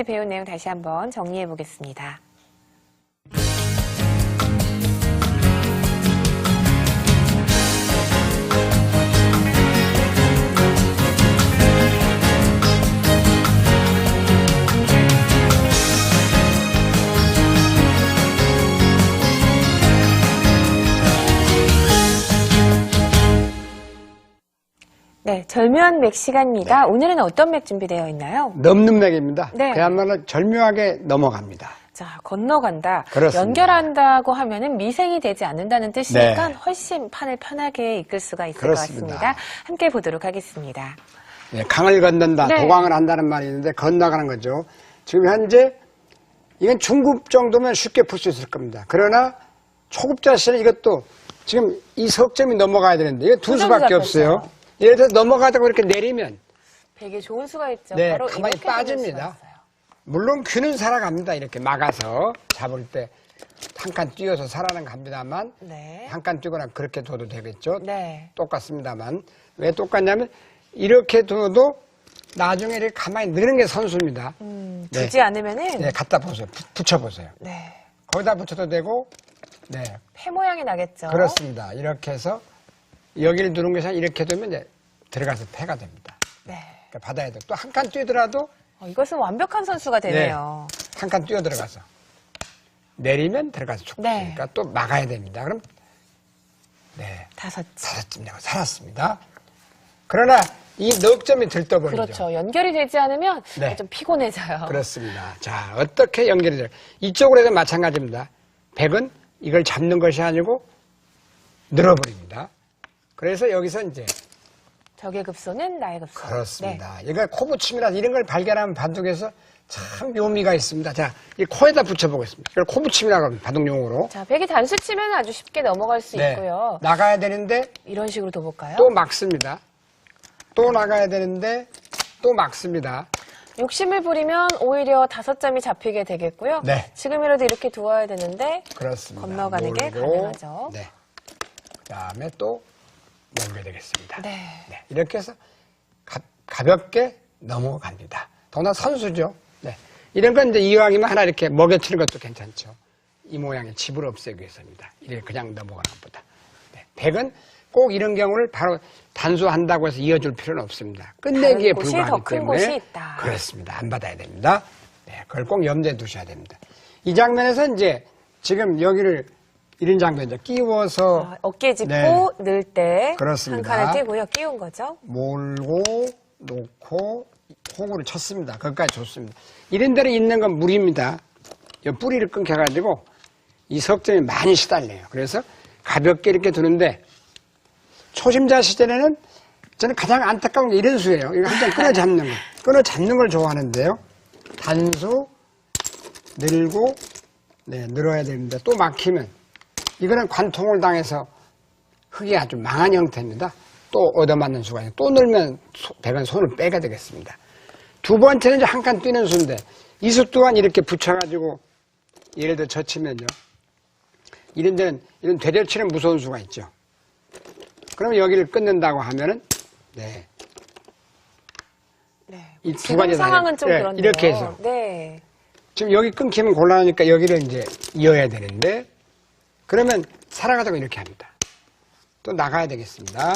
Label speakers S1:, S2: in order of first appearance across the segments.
S1: 배운 내용 다시 한번 정리해 보겠습니다. 네, 절묘한 맥 시간입니다.
S2: 네.
S1: 오늘은 어떤 맥 준비되어 있나요?
S2: 넘는 맥입니다.
S1: 네.
S2: 그야말로 절묘하게 넘어갑니다.
S1: 자, 건너간다.
S2: 그렇습니다.
S1: 연결한다고 하면은 미생이 되지 않는다는 뜻이니까
S2: 네.
S1: 훨씬 판을 편하게 이끌 수가 있을
S2: 그렇습니다.
S1: 것 같습니다. 함께 보도록 하겠습니다.
S2: 네, 강을 건넌다,
S1: 네.
S2: 도강을 한다는 말이 있는데 건너가는 거죠. 지금 현재 이건 중급 정도면 쉽게 풀 수 있을 겁니다. 그러나 초급자 시는 이것도 지금 이 석점이 넘어가야 되는데 이거 두 수밖에 없어요. 예를 들어서 넘어가다가 이렇게 내리면
S1: 되게 좋은 수가 있죠.
S2: 네,
S1: 바로
S2: 가만히
S1: 이렇게 되는
S2: 빠집니다.
S1: 수가 있어요.
S2: 물론 귀는 살아갑니다. 이렇게 막아서 잡을 때 한 칸 뛰어서 살아는 갑니다만
S1: 네.
S2: 한 칸 뛰거나 그렇게 둬도 되겠죠.
S1: 네.
S2: 똑같습니다만 왜 똑같냐면 이렇게 둬도 나중에 이렇게 가만히 넣는 게 선수입니다.
S1: 두지 않으면은
S2: 네, 갖다 보세요. 붙여보세요.
S1: 네.
S2: 거기다 붙여도 되고, 네,
S1: 폐 모양이 나겠죠.
S2: 그렇습니다. 이렇게 해서 여기를 누른 것이 아니라 이렇게 두면 이제 들어가서 폐가 됩니다.
S1: 네.
S2: 그러니까 받아야 돼. 또 한 칸 뛰더라도
S1: 이것은 완벽한 선수가 되네요.
S2: 한 칸 뛰어 들어가서 내리면 들어가서 축
S1: 네.
S2: 그러니까 또 막아야 됩니다. 그럼 네,
S1: 다섯.
S2: 살았습니다. 살았습니다. 그러나 이 넉 점이 들떠버리죠.
S1: 그렇죠. 연결이 되지 않으면
S2: 네.
S1: 좀 피곤해져요.
S2: 그렇습니다. 자, 어떻게 연결이 돼요? 이쪽으로 해도 마찬가지입니다. 백은 이걸 잡는 것이 아니고 늘어버립니다. 그래서 여기서 이제
S1: 적의 급소는 나의 급소.
S2: 그렇습니다. 이거 코붙임이라 이런 걸 발견하면 바둑에서 참 묘미가 있습니다. 자, 이 코에다 붙여보겠습니다. 이걸 코붙임이라고 합니다. 바둑용어로.
S1: 네. 자, 백이 단수 치면 아주 쉽게 넘어갈 수 있고요.
S2: 나가야 되는데
S1: 이런 식으로 둬볼까요?
S2: 또 막습니다. 또 나가야 되는데 또 막습니다.
S1: 욕심을 부리면 오히려 5점이 잡히게 되겠고요.
S2: 네.
S1: 지금이라도 이렇게 두어야 되는데
S2: 그렇습니다.
S1: 건너가는 게
S2: 모르고,
S1: 가능하죠.
S2: 네. 그 다음에 또 연결되겠습니다.
S1: 네.
S2: 네, 이렇게 해서 가볍게 넘어갑니다. 더구나 선수죠. 네. 이런 건 이제 이왕이면 하나 이렇게 먹여치는 것도 괜찮죠. 이 모양의 집을 없애기 위해서입니다. 이렇게 그냥 넘어가는 것보다. 네. 백은 꼭 이런 경우를 바로 단수한다고 해서 이어줄 필요는 없습니다. 끝내기에
S1: 다른 곳이
S2: 불과하기
S1: 더 큰
S2: 때문에
S1: 곳이 있다.
S2: 그렇습니다. 안 받아야 됩니다. 네, 그걸 꼭 염두에 두셔야 됩니다. 이 장면에서 이제 지금 여기를 이런 장면이죠. 끼워서
S1: 어깨 짚고
S2: 네.
S1: 넣을 때 한
S2: 그렇습니다.
S1: 칸을 띄고요. 끼운 거죠.
S2: 몰고 놓고 호구를 쳤습니다. 거기까지 좋습니다. 이런 데로 있는 건 물입니다. 이 뿌리를 끊겨가지고 이 석점이 많이 시달려요. 그래서 가볍게 이렇게 두는데 초심자 시절에는 저는 가장 안타까운 게 이런 수예요. 이거 한 장 끊어 잡는 거. 끊어 잡는 걸 좋아하는데요. 단수, 늘고, 네, 늘어야 되는데 또 막히면 이거는 관통을 당해서 흙이 아주 망한 형태입니다. 또 얻어맞는 수가 있어요. 또 늘면 백은 손을 빼게 되겠습니다. 두 번째는 이제 한 칸 뛰는 수인데 이 수 또한 이렇게 붙여가지고 예를 들어 젖히면요. 이런 데는 이런 되돌치는 무서운 수가 있죠. 그러면 여기를 끊는다고 하면은 네.
S1: 네.
S2: 이 두
S1: 지금
S2: 가지
S1: 상황은 좀
S2: 네,
S1: 그런데요.
S2: 이렇게 해서
S1: 네.
S2: 지금 여기 끊기면 곤란하니까 여기를 이제 이어야 되는데 그러면 살아가다가 이렇게 합니다. 또 나가야 되겠습니다.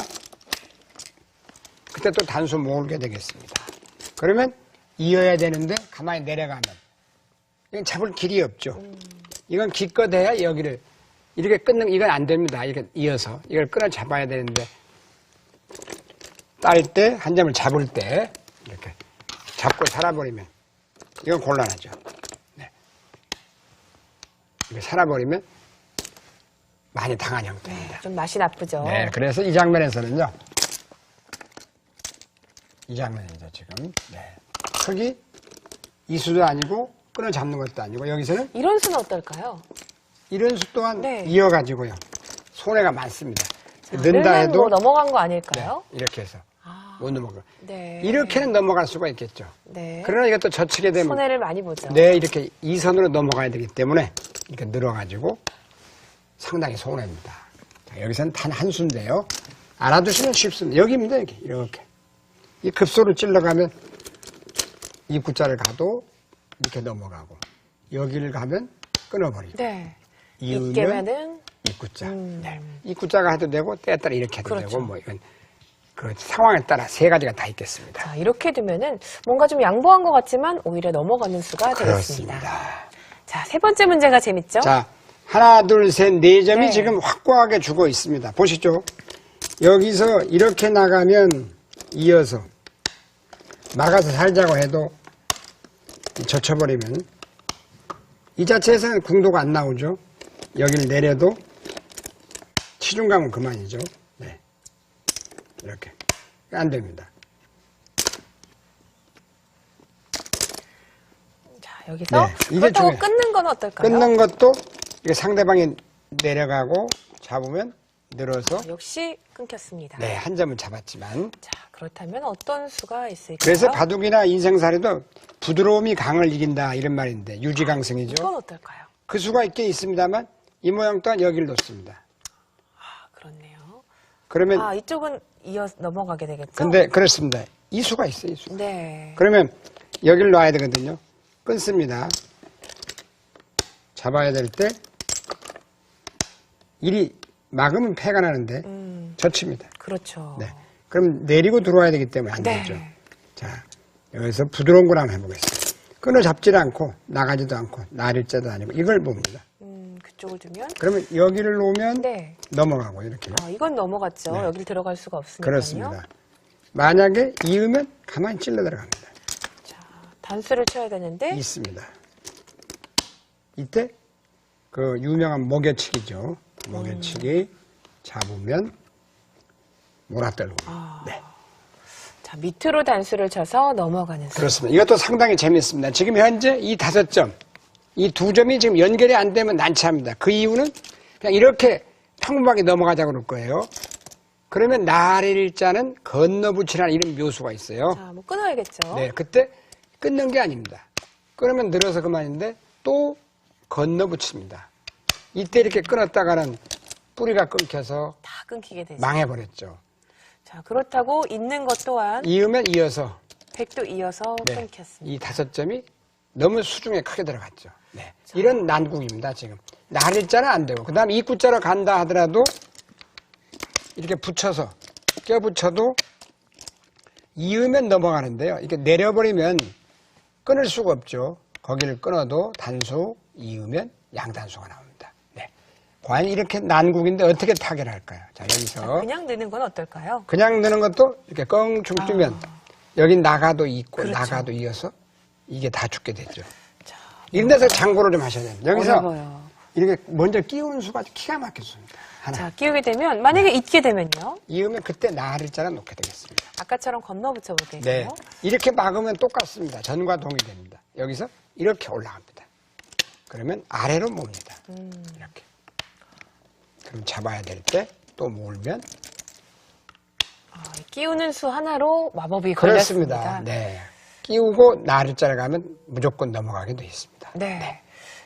S2: 그때 또 단수 모으게 되겠습니다. 그러면 이어야 되는데 가만히 내려가면 이건 잡을 길이 없죠. 이건 기껏해야 여기를 이렇게 끊는 이건 안 됩니다. 이렇게 이어서 이걸 끊어 잡아야 되는데 딸 때 한 점을 잡을 때 이렇게 잡고 살아버리면 이건 곤란하죠. 네. 이렇게 살아버리면 많이 당한 형태입니다.
S1: 좀 맛이 나쁘죠.
S2: 네, 그래서 이 장면에서는요. 이 장면이죠, 지금. 네. 흙이 이수도 아니고 끊어 잡는 것도 아니고 여기서는
S1: 이런 수는 어떨까요?
S2: 이런 수 또한
S1: 네.
S2: 이어가지고요. 손해가 많습니다. 넣는다
S1: 늘면
S2: 해도
S1: 뭐 넘어간 거 아닐까요?
S2: 네, 이렇게 해서 못 넘어가.
S1: 네.
S2: 이렇게는 넘어갈 수가 있겠죠.
S1: 네.
S2: 그러나 이것도 젖히게 되면
S1: 손해를 많이 보죠.
S2: 네, 이렇게 이 선으로 넘어가야 되기 때문에 이렇게 늘어가지고 상당히 손해입니다. 자, 여기서는 단 한 수인데요. 알아두시면 쉽습니다. 여기입니다, 이렇게. 이 급소를 찔러가면 이 구자를 가도 이렇게 넘어가고 여기를 가면 끊어버리고
S1: 네.
S2: 이으면
S1: 입게면은
S2: 입구자. 네. 입구자가 해도 되고 때에 따라 이렇게 해도
S1: 그렇죠.
S2: 되고 뭐 이건 그 상황에 따라 세 가지가 다 있겠습니다.
S1: 자, 이렇게 두면은 뭔가 좀 양보한 것 같지만 오히려 넘어가는 수가 되겠습니다.
S2: 그렇습니다.
S1: 자, 세 번째 문제가 재밌죠?
S2: 자, 하나, 둘, 셋, 네 점이
S1: 네.
S2: 지금 확고하게 주고 있습니다. 보시죠. 여기서 이렇게 나가면 이어서 막아서 살자고 해도 젖혀버리면 이 자체에서는 궁도가 안 나오죠. 여기를 내려도 치중감은 그만이죠. 네. 이렇게. 안 됩니다.
S1: 자, 여기서
S2: 네, 이게
S1: 그렇다고
S2: 중요해요.
S1: 끊는 건 어떨까요?
S2: 끊는 것도 이게 상대방이 내려가고 잡으면 늘어서
S1: 역시 끊겼습니다.
S2: 네, 한 점은 잡았지만
S1: 자, 그렇다면 어떤 수가 있을까요?
S2: 그래서 바둑이나 인생살이도 부드러움이 강을 이긴다 이런 말인데 유지강성이죠.
S1: 이건 어떨까요?
S2: 그 수가 있긴 있습니다만 이 모양 또한 여기를 놓습니다.
S1: 아, 그렇네요.
S2: 그러면
S1: 아, 이쪽은 이어 넘어가게 되겠죠?
S2: 근데 그렇습니다. 이 수가 있어요. 이 수.
S1: 네.
S2: 그러면 여기를 놔야 되거든요. 끊습니다. 잡아야 될 때 일이 막으면 패가 나는데 젖힙니다.
S1: 그렇죠.
S2: 네. 그럼 내리고 들어와야 되기 때문에 안
S1: 네.
S2: 되죠. 자, 여기서 부드러운 걸 한번 해보겠습니다. 끊어 잡지를 않고 나가지도 않고 나릴자도 아니고 이걸 봅니다.
S1: 그쪽을 두면
S2: 그러면 여기를 놓으면
S1: 네.
S2: 넘어가고 이렇게.
S1: 아, 이건 넘어갔죠.
S2: 네.
S1: 여길 들어갈 수가 없으니까요.
S2: 그렇습니다. 만약에 이으면 가만히 찔러 들어갑니다.
S1: 자, 단수를 쳐야 되는데
S2: 있습니다. 이때 그 유명한 목여치기죠. 목여치기 잡으면 몰아떨고. 네.
S1: 자, 밑으로 단수를 쳐서 넘어가는 수.
S2: 그렇습니다. 이것도 상당히 재밌습니다. 지금 현재 이 5점, 이 2점이 지금 연결이 안 되면 난처합니다. 그 이유는 그냥 이렇게 평범하게 넘어가자고 그럴 거예요. 그러면 나릴자는 건너붙이라는 이런 묘수가 있어요.
S1: 자, 뭐 끊어야겠죠.
S2: 네, 그때 끊는 게 아닙니다. 끊으면 늘어서 그만인데 또 건너붙입니다. 이때 이렇게 끊었다가는 뿌리가 끊겨서
S1: 다 끊기게 되죠.
S2: 망해버렸죠.
S1: 자, 그렇다고 있는 것 또한
S2: 이으면 이어서
S1: 백도 이어서
S2: 네,
S1: 끊겼습니다.
S2: 이 5점이 너무 수중에 크게 들어갔죠. 네, 이런 난국입니다. 지금 나릴자는 안 되고 그 다음에 입구자로 간다 하더라도 이렇게 붙여서 껴붙여도 이으면 넘어가는데요. 이렇게 내려버리면 끊을 수가 없죠. 거기를 끊어도 단수 이으면 양단수가 나옵니다. 네. 과연 이렇게 난국인데 어떻게 타결할까요? 자, 여기서
S1: 그냥 넣는 건 어떨까요?
S2: 그냥 넣는 것도 이렇게 껑충 뜨면 여기 나가도 있고
S1: 그렇죠.
S2: 나가도 이어서 이게 다 죽게 되죠.
S1: 자,
S2: 이런 데서 장고를 좀 하셔야 됩니다. 여기서
S1: 어려워요.
S2: 이렇게 먼저 끼우는 수가 기가 막혔습니다. 하나.
S1: 자, 끼우게 되면 만약에 잊게 되면요.
S2: 이으면 그때 나를자를 놓게 되겠습니다.
S1: 아까처럼 건너 붙여 볼게요.
S2: 네. 이렇게 막으면 똑같습니다. 전과 동이 됩니다. 여기서 이렇게 올라갑니다. 그러면 아래로 몹니다. 이렇게. 그럼 잡아야 될 때 또 몰면
S1: 아, 끼우는 수 하나로 마법이
S2: 그렇습니다.
S1: 걸렸습니다.
S2: 네. 끼우고 나를자를 가면 무조건 넘어가게 돼 있습니다.
S1: 네.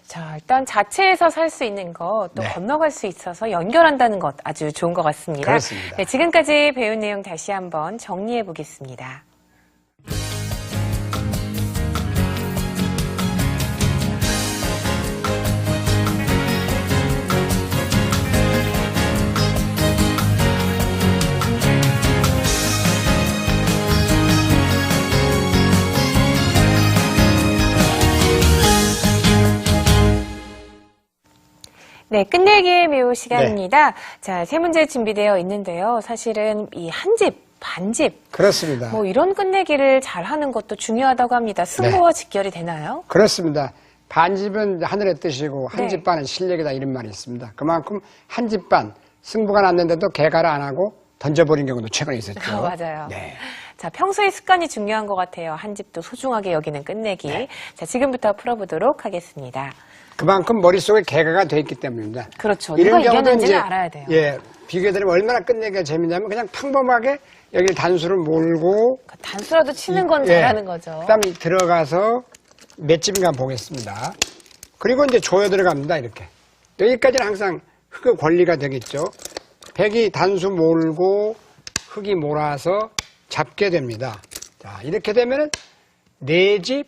S1: 자, 일단 자체에서 살 수 있는 것, 또
S2: 네.
S1: 건너갈 수 있어서 연결한다는 것 아주 좋은 것 같습니다.
S2: 그렇습니다.
S1: 네, 지금까지 배운 내용 다시 한번 정리해 보겠습니다. 네, 끝내기의 묘 시간입니다. 자, 세 문제 준비되어 있는데요. 사실은 이 한 집, 반집,
S2: 그렇습니다.
S1: 뭐 이런 끝내기를 잘하는 것도 중요하다고 합니다. 승부와 직결이 되나요?
S2: 그렇습니다. 반집은 하늘의 뜻이고
S1: 네.
S2: 한집반은 실력이다 이런 말이 있습니다. 그만큼 한집반 승부가 났는데도 개가를 안 하고 던져버린 경우도 최근에 있었죠.
S1: 맞아요.
S2: 네.
S1: 자, 평소의 습관이 중요한 것 같아요. 한 집도 소중하게 여기는 끝내기.
S2: 네.
S1: 자, 지금부터 풀어보도록 하겠습니다.
S2: 그만큼 머릿속에 개가가 돼 있기 때문입니다.
S1: 그렇죠. 누가 이겼는지는 알아야 돼요.
S2: 예, 비교해드리면 얼마나 끝내기가 재밌냐면 그냥 평범하게 여기 단수를 몰고
S1: 그 단수라도 치는 건 잘하는 거죠.
S2: 그 다음에 들어가서 몇 집인가 보겠습니다. 그리고 이제 조여 들어갑니다. 이렇게. 여기까지는 항상 흙의 권리가 되겠죠. 백이 단수 몰고 흙이 몰아서 잡게 됩니다. 자, 이렇게 되면은 4집,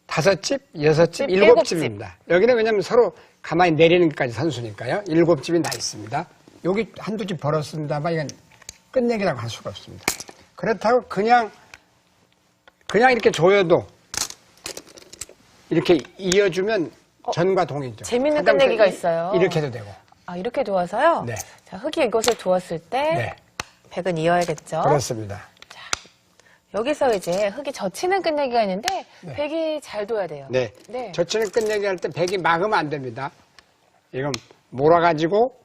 S2: 5집, 6집, 7집입니다. 여기는 왜냐면 서로 가만히 내리는 것까지 선수니까요. 7집이 나 있습니다. 여기 한두 집 벌었습니다만 이건 끝내기라고 할 수가 없습니다. 그렇다고 그냥 이렇게 조여도 이렇게 이어주면 전과 동이죠.
S1: 재밌는 끝내기가
S2: 하다못해
S1: 있어요.
S2: 이렇게 해도 되고.
S1: 아, 이렇게 두어서요?
S2: 네.
S1: 자, 흙이 이것을 두었을 때
S2: 네.
S1: 백은 이어야겠죠?
S2: 그렇습니다.
S1: 여기서 이제 흙이 젖히는 끝내기가 있는데
S2: 네.
S1: 백이 잘 둬야 돼요.
S2: 네.
S1: 네.
S2: 젖히는 끝내기 할 때 백이 막으면 안 됩니다. 이건 몰아가지고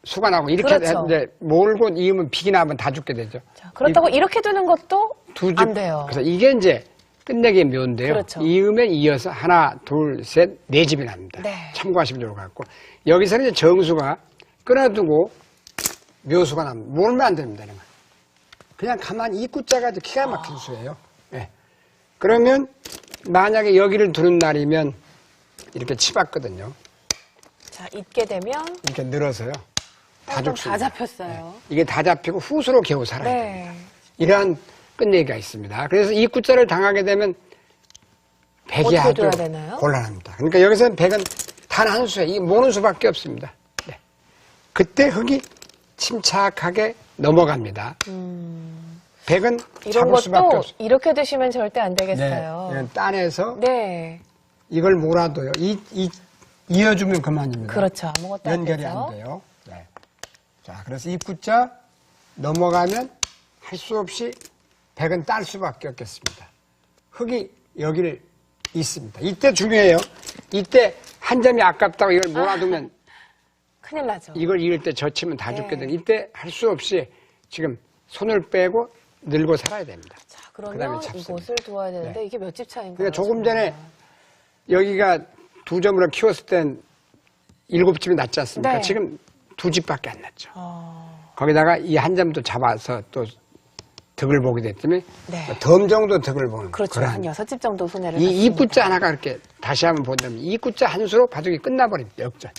S2: 수관하고 이렇게
S1: 그렇죠.
S2: 이제 몰고 이으면 빅이 나면 다 죽게 되죠.
S1: 자, 그렇다고 이렇게 두는 것도 안 돼요.
S2: 그래서 이게 이제 끝내기의 묘인데요.
S1: 그렇죠.
S2: 이으면 이어서 하나, 둘, 셋, 4집이 납니다.
S1: 네.
S2: 참고하시면 좋을 것 같고. 여기서는 이제 정수가 끊어두고 묘수가 납니다. 몰면 안 됩니다. 이런 건. 그냥 가만히 입구자가 기가 막힌 수예요. 네. 그러면 만약에 여기를 두는 날이면 이렇게 치봤거든요.
S1: 자, 잊게 되면
S2: 이렇게 늘어서요. 다
S1: 다
S2: 죽습니다.
S1: 잡혔어요.
S2: 이게 다 잡히고 후수로 겨우 살아야 됩니다.
S1: 네.
S2: 이러한 끝내기가 있습니다. 그래서 이 구자를 당하게 되면 백이
S1: 어떻게
S2: 아주
S1: 둬야 되나요?
S2: 곤란합니다. 그러니까 여기서는 백은 단 한 수에 이 모는 수밖에 없습니다. 네. 그때 흙이 침착하게 넘어갑니다. 백은
S1: 이런
S2: 잡을 수밖에
S1: 것도
S2: 없습니다.
S1: 이렇게 드시면 절대 안
S2: 네.
S1: 되겠어요.
S2: 이건 딴에서
S1: 네.
S2: 이걸 몰아도요. 이어주면 그만입니다.
S1: 그렇죠. 아무것도 안
S2: 연결이
S1: 되죠.
S2: 안 돼요. 네. 자, 그래서 이 구자 넘어가면 할 수 없이 백은 딸 수밖에 없겠습니다. 흙이 여기를 있습니다. 이때 중요해요. 이때 한 점이 아깝다고 이걸 몰아두면
S1: 큰일 나죠.
S2: 이걸 이을 때 젖히면 다
S1: 네.
S2: 죽게 되는 이때 할 수 없이 지금 손을 빼고 늘고 살아야 됩니다.
S1: 자,
S2: 그다음에
S1: 그러면
S2: 잡습니다.
S1: 이곳을 두어야 되는데
S2: 네.
S1: 이게 몇 집 차인가요?
S2: 그러니까 조금 전에
S1: 정말?
S2: 여기가 2점으로 키웠을 땐 7집이 났지 않습니까?
S1: 네.
S2: 지금 2집밖에 안 났죠. 거기다가 이 한 점도 잡아서 또 득을 보게 됐더니
S1: 네.
S2: 덤 정도 득을 보는
S1: 그렇죠.
S2: 그런
S1: 한 6집 정도 손해를
S2: 이
S1: 봤습니다.
S2: 입구자 하나가 이렇게 다시 한번 본다면 이 입구자 한 수로 바둑이 끝나버립니다. 역전.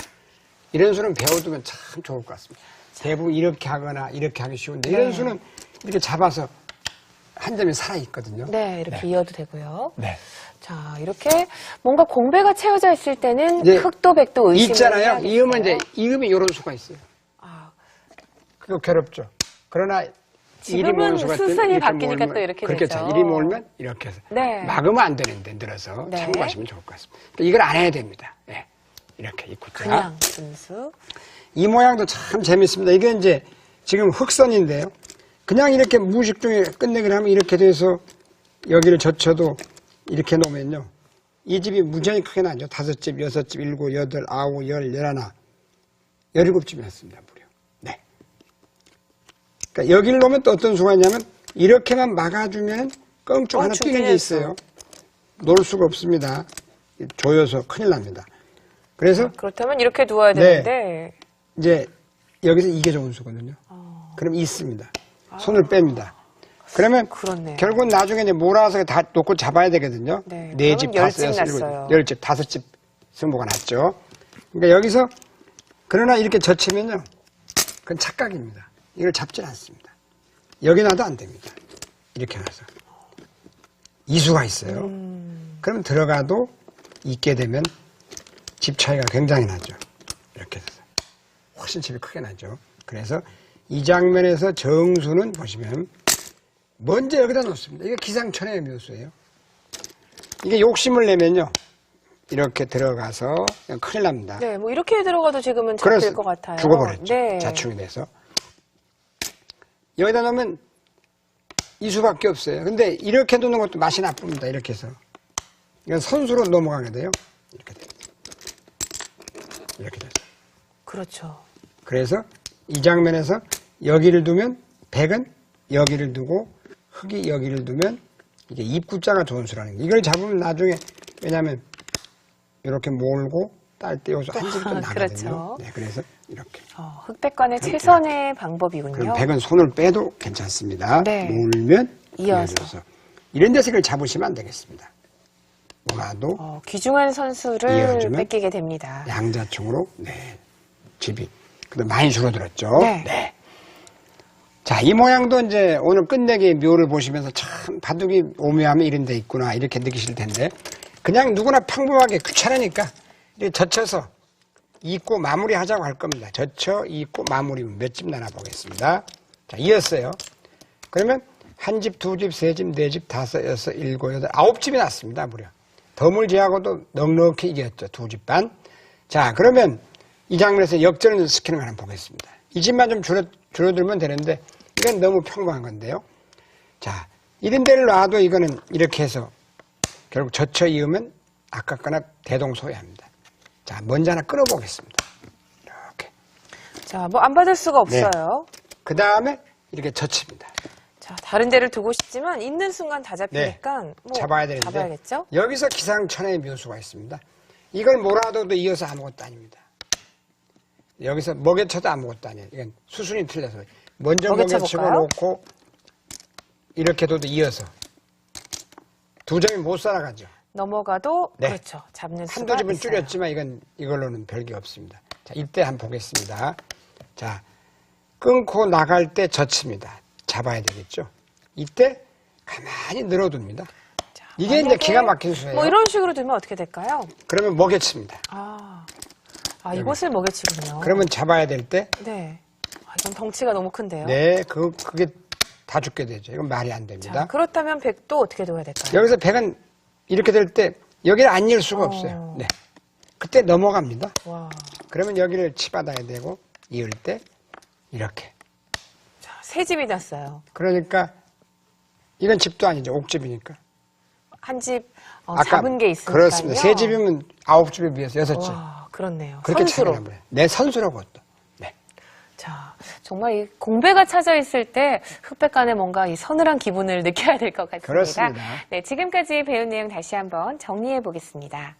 S2: 이런 수는 배워두면 참 좋을 것 같습니다. 대부분 이렇게 하거나 이렇게 하기 쉬운데 이런
S1: 네.
S2: 수는 이렇게 잡아서 한 점이 살아있거든요.
S1: 네, 이렇게 이어도 되고요.
S2: 네.
S1: 자, 이렇게 뭔가 공배가 채워져 있을 때는
S2: 이제
S1: 흙도 백도 의심을
S2: 있잖아요.
S1: 해야겠어요.
S2: 이으면 이제 이으면 이런 수가 있어요.
S1: 아,
S2: 그거 괴롭죠. 그러나
S1: 지금은
S2: 이리 모는 수가
S1: 수순이
S2: 이렇게
S1: 바뀌니까
S2: 몰면-
S1: 또 이렇게
S2: 그렇게
S1: 되죠.
S2: 이리 몰면 이렇게 해서
S1: 네.
S2: 막으면 안 되는데 늘어서
S1: 네.
S2: 참고하시면 좋을 것 같습니다. 그러니까 이걸 안 해야 됩니다. 네. 이렇게 이 구자.
S1: 그냥 순수.
S2: 이 모양도 참 재밌습니다. 이게 이제 지금 흑선인데요. 그냥 이렇게 무식 중에 끝내기를 하면 이렇게 돼서 여기를 젖혀도 이렇게 놓으면요. 이 집이 무지하게 크게 나죠. 5집, 6집, 7, 8, 9, 10, 11, 17집이 났습니다. 무려. 네. 그러니까 여기를 놓으면 또 어떤 수가 있냐면 이렇게만 막아주면 껑충 하나
S1: 껑충
S2: 뛰는 게 있어요. 놓을 수가 없습니다. 조여서 큰일 납니다. 그래서
S1: 그렇다면 이렇게 두어야
S2: 네.
S1: 되는데
S2: 이제 여기서 이게 좋은 수거든요. 그럼 있습니다. 손을 뺍니다. 그러면
S1: 그렇네요.
S2: 결국은 나중에 이제 몰아서 다 놓고 잡아야 되거든요.
S1: 네,
S2: 네 집,
S1: 그러면
S2: 5집,
S1: 10집
S2: 6집,
S1: 났어요.
S2: 10집, 5집 승부가 났죠. 그러니까 여기서 그러나 이렇게 젖히면요. 그건 착각입니다. 이걸 잡질 않습니다. 여기 놔도 안 됩니다. 이렇게 놔서. 이수가 있어요. 그럼 들어가도 있게 되면 집 차이가 굉장히 나죠. 이렇게 해서. 훨씬 집이 크게 나죠. 그래서 이 장면에서 정수는 보시면 먼저 여기다 놓습니다. 이게 기상천외의 묘수예요. 이게 욕심을 내면요. 이렇게 들어가서 그냥 큰일 납니다.
S1: 네, 뭐 이렇게 들어가도 지금은 잡힐 것 같아요.
S2: 죽어버렸죠.
S1: 네.
S2: 자충이 돼서. 여기다 놓으면 이 수밖에 없어요. 근데 이렇게 놓는 것도 맛이 나쁩니다. 이렇게 해서. 이건 선수로 넘어가게 돼요. 이렇게 돼요. 이렇게 돼서.
S1: 그렇죠.
S2: 그래서 이 장면에서 여기를 두면 백은 여기를 두고 흙이 여기를 두면 이게 입구자가 좋은 수라는 거. 이걸 잡으면 나중에 왜냐하면 이렇게 몰고 딸 떼어서 한 집도 나거든요.
S1: 그렇죠.
S2: 네, 그래서 이렇게.
S1: 흑백관의 최선의 방법이군요.
S2: 그럼 백은 손을 빼도 괜찮습니다.
S1: 네.
S2: 몰면
S1: 이어서.
S2: 이어서. 이런 데서 이걸 잡으시면 안 되겠습니다. 몰라도
S1: 귀중한 선수를
S2: 이어주면
S1: 뺏기게 됩니다.
S2: 양자충으로 네 집이 근데 많이 줄어들었죠.
S1: 네.
S2: 자, 이 모양도 이제 오늘 끝내기 묘를 보시면서 참 바둑이 오묘하면 이런 데 있구나 이렇게 느끼실 텐데 그냥 누구나 평범하게 귀찮으니까 이렇게 젖혀서 잇고 마무리하자고 할 겁니다. 젖혀 잇고 마무리 몇 집 나눠 보겠습니다. 자, 이었어요. 그러면 한 집, 두 집, 세 집, 네 집, 다섯, 여섯, 일곱, 여덟, 아홉 집이 났습니다. 무려. 더물지하고도 넉넉히 이겼죠. 두 집 반. 자, 그러면 이 장면에서 역전을 시키는 거 하나 보겠습니다. 이 집만 좀 줄어들면 되는데 이건 너무 평범한 건데요. 자, 이런 데를 놔도 이거는 이렇게 해서 결국 젖혀 이으면 아까 거나 대동소이합니다. 자, 먼저 하나 끊어보겠습니다. 이렇게.
S1: 자, 뭐 안 받을 수가 없어요.
S2: 그 다음에 이렇게 젖힙니다.
S1: 자, 다른 데를 두고 싶지만 있는 순간 다 잡히니까 뭐
S2: 잡아야 되는데
S1: 잡아야겠죠?
S2: 여기서 기상천외의 묘수가 있습니다. 이걸 몰아둬도 이어서 아무것도 아닙니다. 여기서 먹여쳐도 아무것도 아니에요. 이건 수순이 틀려서 먼저 먹여치고 놓고 이렇게 둬도 이어서 두 점이 못 살아가죠.
S1: 넘어가도
S2: 네.
S1: 그렇죠. 잡는 수가
S2: 한두 집은
S1: 있어요.
S2: 줄였지만 이걸로는 별게 없습니다. 자, 이때 한번 보겠습니다. 자, 끊고 나갈 때 젖힙니다. 잡아야 되겠죠. 이때 가만히 늘어둡니다.
S1: 자,
S2: 이게 이제 기가 막힌 수예요.
S1: 뭐 이런 식으로 두면 어떻게 될까요?
S2: 그러면 먹여칩니다.
S1: 이곳을 먹여치군요.
S2: 그러면 잡아야 될 때,
S1: 네. 이건 덩치가 너무 큰데요.
S2: 네, 그게 다 죽게 되죠. 이건 말이 안 됩니다.
S1: 자, 그렇다면 백도 어떻게 둬야 될까요?
S2: 여기서 백은 이렇게 될 때 여기를 안 열 수가 없어요. 네. 그때 넘어갑니다.
S1: 와.
S2: 그러면 여기를 치받아야 되고 이을 때 이렇게.
S1: 자, 세 집이 났어요.
S2: 그러니까 이건 집도 아니죠. 옥집이니까.
S1: 한 집 잡은 게 있으니까요.
S2: 그렇습니다. 세 집이면 아홉 집에 비해서 여섯 집.
S1: 와, 그렇네요.
S2: 그렇게
S1: 선수로.
S2: 차이가 납니다. 네, 선수로 그것도. 네.
S1: 자, 정말 이 공배가 찾아 있을 때 흑백 간에 뭔가 이 서늘한 기분을 느껴야 될 것 같습니다.
S2: 그렇습니다.
S1: 네, 지금까지 배운 내용 다시 한번 정리해 보겠습니다.